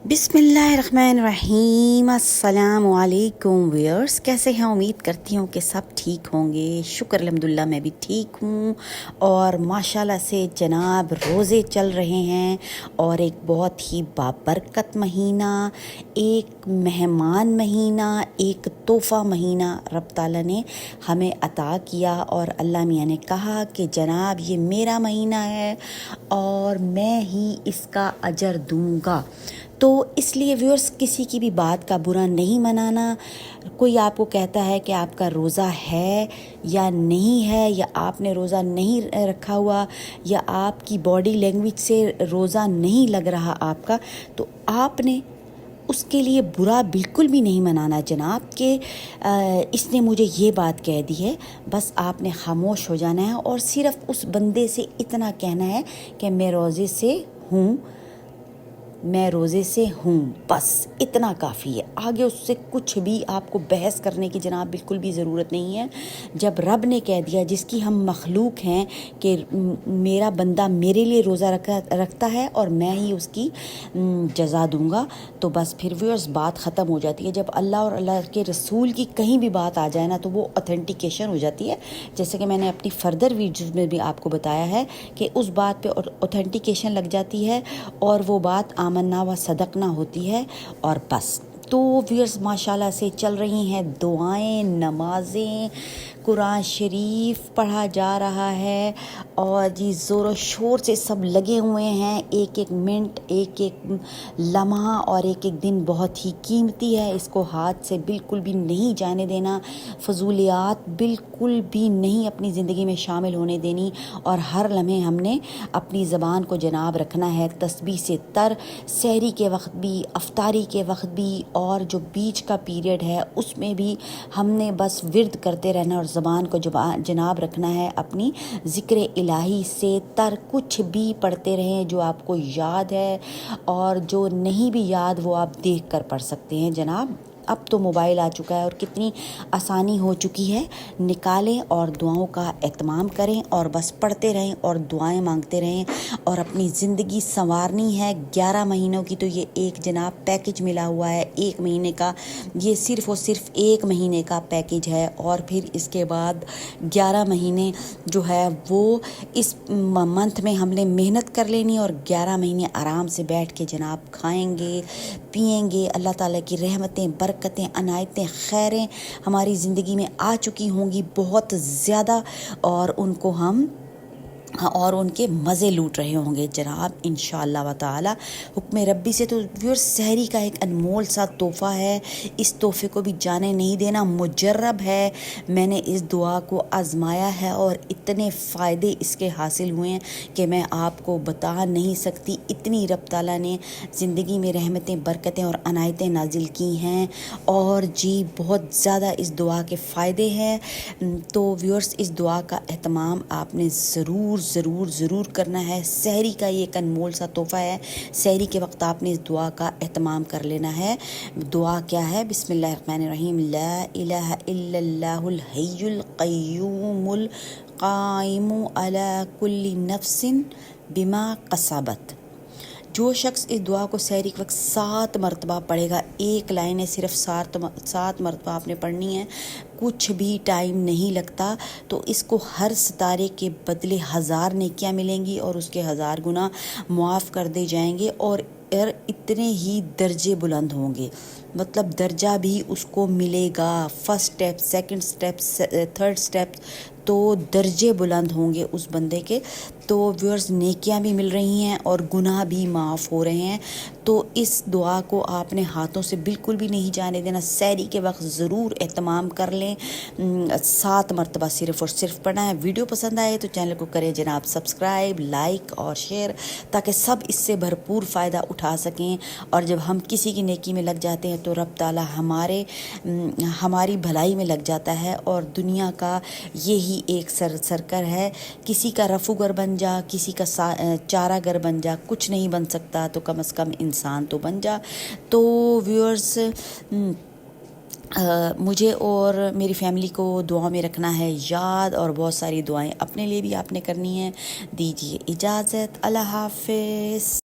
बिस्मिल्लाहिर्रहमानिर्रहीम। अस्सलाम वालेकुम व्यूअर्स, कैसे हैं? उम्मीद करती हूँ कि सब ठीक होंगे। शुक्र अल्हम्दुलिल्लाह मैं भी ठीक हूँ। और माशाल्लाह से जनाब रोज़े चल रहे हैं और एक बहुत ही बाबरकत महीना, एक मेहमान महीना, एक तोहफ़ा महीना रब ताला ने हमें अता किया। और अल्लाह मियाँ ने कहा कि जनाब ये मेरा महीना है और मैं ही इसका अजर दूँगा। तो इसलिए व्यूअर्स किसी की भी बात का बुरा नहीं मनाना। कोई आपको कहता है कि आपका रोज़ा है या नहीं है, या आपने रोज़ा नहीं रखा हुआ, या आपकी बॉडी लैंग्वेज से रोज़ा नहीं लग रहा आपका, तो आपने उसके लिए बुरा बिल्कुल भी नहीं मनाना जनाब कि इसने मुझे ये बात कह दी है। बस आपने खामोश हो जाना है और सिर्फ़ उस बंदे से इतना कहना है कि मैं रोज़े से हूँ, बस इतना काफ़ी है। आगे उससे कुछ भी आपको बहस करने की जनाब बिल्कुल भी ज़रूरत नहीं है। जब रब ने कह दिया, जिसकी हम मखलूक हैं, कि मेरा बंदा मेरे लिए रोज़ा रखता है और मैं ही उसकी जज़ा दूँगा, तो बस फिर व्यूअर्स बात ख़त्म हो जाती है। जब अल्लाह और अल्लाह के रसूल की कहीं भी बात आ जाए ना, तो वो ऑथेंटिकेशन हो जाती है। जैसे कि मैंने अपनी फर्दर वीडियोज़ में भी आपको बताया है कि उस बात पे ऑथेंटिकेशन लग जाती है और वो बात आमन्ना व सदकना होती है। और बस तो व्यूअर्स माशाल्लाह से चल रही हैं दुआएं, नमाज़ें, कुरान शरीफ पढ़ा जा रहा है और जी ज़ोर शोर से सब लगे हुए हैं। एक एक मिनट, एक एक लम्हा और एक एक दिन बहुत ही कीमती है। इसको हाथ से बिल्कुल भी नहीं जाने देना। फजूलियात बिल्कुल भी नहीं अपनी ज़िंदगी में शामिल होने देनी। और हर लम्हे हमने अपनी ज़बान को जनाब रखना है तस्बीह से तर, सहरी के वक्त भी, अफ्तारी के वक्त भी, और जो बीच का पीरियड है उसमें भी हमने बस विर्द करते रहना और ज़बान को जनाब रखना है अपनी ज़िक्र इलाही से तर। कुछ भी पढ़ते रहें जो आपको याद है, और जो नहीं भी याद वो आप देख कर पढ़ सकते हैं जनाब। अब तो मोबाइल आ चुका है और कितनी आसानी हो चुकी है। निकालें और दुआओं का एहतमाम करें और बस पढ़ते रहें और दुआएं मांगते रहें और अपनी ज़िंदगी संवारनी है। 11 महीनों की तो ये एक जनाब पैकेज मिला हुआ है, 1 महीने का। ये सिर्फ़ और सिर्फ 1 महीने का पैकेज है और फिर इसके बाद 11 महीने जो है वो इस मंथ में हमने मेहनत कर लेनी और 11 महीने आराम से बैठ के जनाब खाएंगे, पिएंगे। अल्लाह ताला की रहमतें, बरकतें, अनायतें, खैरें हमारी ज़िंदगी में आ चुकी होंगी बहुत ज़्यादा, और उनको हम और उनके मज़े लूट रहे होंगे जनाब इंशाअल्लाह व ताला हुक्म रब्बी से। तो व्यूअर्स सहरी का एक अनमोल सा तोहफ़ा है, इस तोहफ़े को भी जाने नहीं देना। मुजर्रब है, मैंने इस दुआ को आज़माया है और इतने फ़ायदे इसके हासिल हुए हैं कि मैं आपको बता नहीं सकती। इतनी रब ताला ने ज़िंदगी में रहमतें, बरकतें और अनायतें नाजिल की हैं, और जी बहुत ज़्यादा इस दुआ के फ़ायदे हैं। तो व्यूअर्स इस दुआ का एहतमाम आपने ज़रूर करना है। सहरी का ये एक अनमोल सा तोहफ़ा है। सहरी के वक्त आपने इस दुआ का एहतमाम कर लेना है। दुआ क्या है? बिस्मिल्लाहिर्रहमानिर्रहीम। ला इलाहा इल्लल्लाहुल हय्युल क़य्यूमुल क़ाइमु अला कुल्ली नफ्सिन बिमा कसाबत। जो शख्स इस दुआ को सहरी के वक्त 7 मरतबा पढ़ेगा, एक लाइन है सिर्फ 7 मरतबा आपने पढ़नी है, कुछ भी टाइम नहीं लगता। तो इसको हर सितारे के बदले 1000 नेकियां मिलेंगी और उसके 1000 गुना मुआफ़ कर दे जाएंगे, और इतने ही दर्जे बुलंद होंगे। मतलब दर्जा भी उसको मिलेगा। First step, second step, third step, तो दर्जे बुलंद होंगे उस बंदे के। तो व्यूअर्स नेकियां भी मिल रही हैं और गुनाह भी माफ़ हो रहे हैं। तो इस दुआ को आपने हाथों से बिल्कुल भी नहीं जाने देना। सहरी के वक्त ज़रूर एहतमाम कर लें। 7 मरतबा सिर्फ़ और सिर्फ पढ़ना है। वीडियो पसंद आए तो चैनल को करें जनाब सब्सक्राइब, लाइक और शेयर, ताकि सब इससे भरपूर फ़ायदा उठा सकें। और जब हम किसी की नेकी में लग जाते हैं तो रब ताला हमारी भलाई में लग जाता है। और दुनिया का यही एक सर्कल है, किसी का रफूगर बन जा, किसी का चारागर बन जा, कुछ नहीं बन सकता तो कम से कम इंसान तो बन जा। तो व्यूअर्स मुझे और मेरी फैमिली को दुआ में रखना है याद, और बहुत सारी दुआएं अपने लिए भी आपने करनी है। दीजिए इजाज़त, अल्लाह हाफ़िज़।